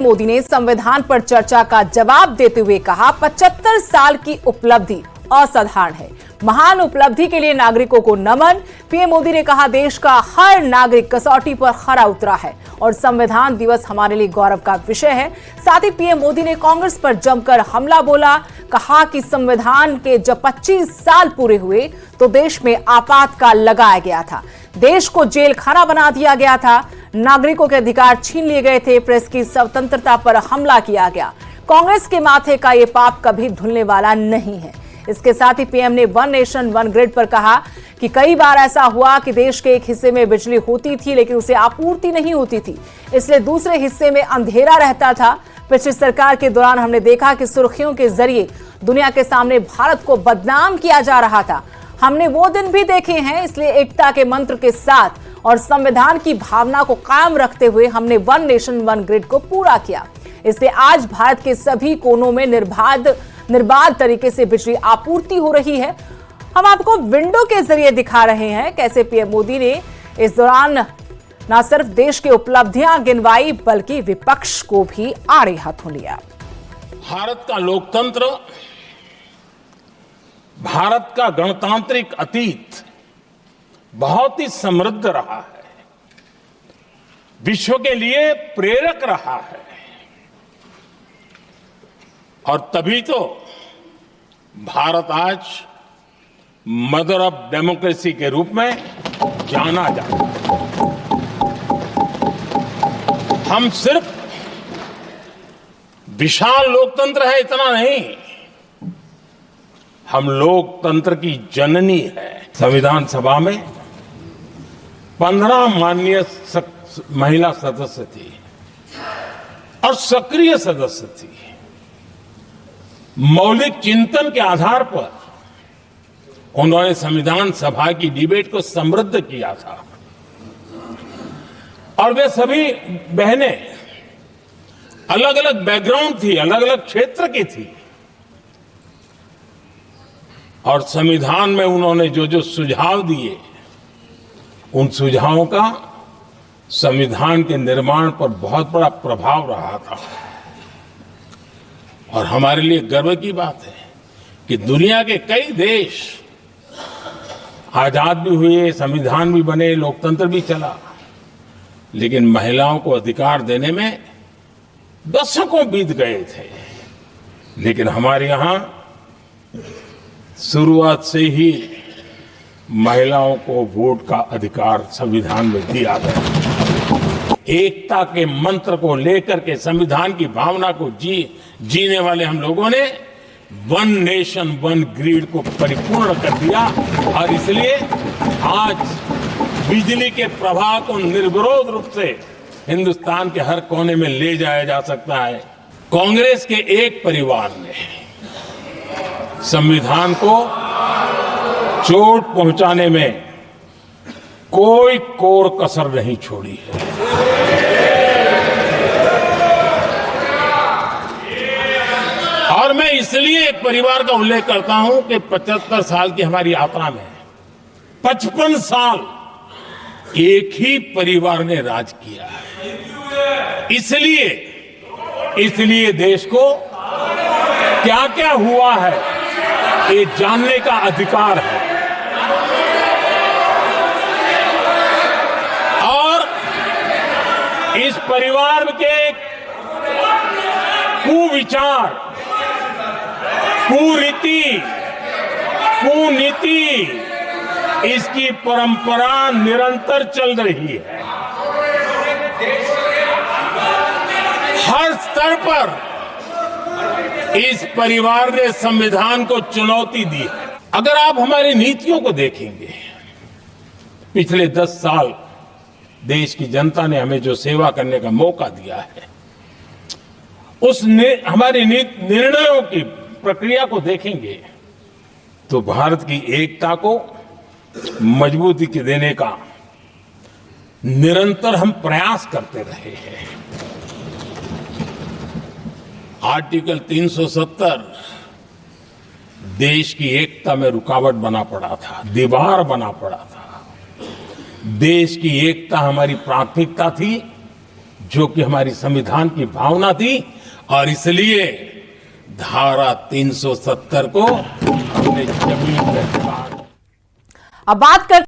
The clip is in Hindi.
मोदी ने संविधान पर चर्चा का जवाब देते हुए कहा 75 साल की उपलब्धि असाधारण है। महान उपलब्धि के लिए नागरिकों को नमन। पीएम मोदी ने कहा देश का हर नागरिक कसौटी पर खरा उतरा है और संविधान दिवस हमारे लिए गौरव का विषय है। साथ ही पीएम मोदी ने कांग्रेस पर जमकर हमला बोला। कहा कि संविधान के जब 25 साल पूरे हुए तो देश में आपातकाल लगाया गया था, देश को जेल खाना बना दिया गया था, नागरिकों के अधिकार छीन लिए गए थे, प्रेस की स्वतंत्रता पर हमला किया गया। कांग्रेस के माथे का ये पाप कभी धुलने वाला नहीं है। इसके साथ ही पीएम ने वन नेशन वन ग्रिड पर कहा कि कई बार ऐसा हुआ कि देश के एक हिस्से में बिजली होती थी लेकिन उसे आपूर्ति नहीं होती थी, इसलिए दूसरे हिस्से में अंधेरा रहता था। पिछली सरकार के दौरान हमने देखा कि सुर्खियों के जरिए दुनिया के सामने भारत को बदनाम किया जा रहा था। हमने वो दिन भी देखे हैं, इसलिए एकता के मंत्र के साथ और संविधान की भावना को कायम रखते हुए हमने वन नेशन वन ग्रिड को पूरा किया। इसलिए आज भारत के सभी कोनों में निर्बाध तरीके से बिजली आपूर्ति हो रही है। हम आपको विंडो के जरिए दिखा रहे हैं कैसे पीएम मोदी ने इस दौरान न सिर्फ देश की उपलब्धियां गिनवाई बल्कि विपक्ष को भी आड़े हाथों लिया। भारत का लोकतंत्र, भारत का गणतांत्रिक अतीत बहुत ही समृद्ध रहा है, विश्व के लिए प्रेरक रहा है और तभी तो भारत आज मदर ऑफ डेमोक्रेसी के रूप में जाना जाता है। हम सिर्फ विशाल लोकतंत्र है इतना नहीं, हम लोकतंत्र की जननी है। संविधान सभा में 15 माननीय महिला सदस्य थी और सक्रिय सदस्य थी। मौलिक चिंतन के आधार पर उन्होंने संविधान सभा की डिबेट को समृद्ध किया था और वे सभी बहनें अलग अलग बैकग्राउंड थी, अलग अलग क्षेत्र की थी और संविधान में उन्होंने जो जो सुझाव दिए उन सुझावों का संविधान के निर्माण पर बहुत बड़ा प्रभाव रहा था। और हमारे लिए गर्व की बात है कि दुनिया के कई देश आजाद भी हुए, संविधान भी बने, लोकतंत्र भी चला, लेकिन महिलाओं को अधिकार देने में दशकों बीत गए थे। लेकिन हमारे यहां शुरुआत से ही महिलाओं को वोट का अधिकार संविधान में दिया गया। एकता के मंत्र को लेकर के संविधान की भावना को जीने वाले हम लोगों ने वन नेशन वन ग्रिड को परिपूर्ण कर दिया और इसलिए आज बिजली के प्रवाह को निर्विरोध रूप से हिंदुस्तान के हर कोने में ले जाया जा सकता है। कांग्रेस के एक परिवार ने संविधान को चोट पहुंचाने में कोई कोर कसर नहीं छोड़ी है। और मैं इसलिए एक परिवार का उल्लेख करता हूं कि 75 साल की हमारी यात्रा में 55 साल एक ही परिवार ने राज किया है। इसलिए देश को क्या क्या हुआ है ये जानने का अधिकार है और इस परिवार के कुविचार, कुरीति, कुनीति, इसकी परंपरा निरंतर चल रही है। हर स्तर पर इस परिवार ने संविधान को चुनौती दी है। अगर आप हमारी नीतियों को देखेंगे, पिछले 10 साल देश की जनता ने हमें जो सेवा करने का मौका दिया है, हमारी निर्णयों की प्रक्रिया को देखेंगे तो भारत की एकता को मजबूती देने का निरंतर हम प्रयास करते रहे हैं। आर्टिकल 370 देश की एकता में रुकावट बना पड़ा था, दीवार बना पड़ा था। देश की एकता हमारी प्राथमिकता थी, जो कि हमारी संविधान की भावना थी, और इसलिए धारा 370 को हमने जमीन पर अब बात करते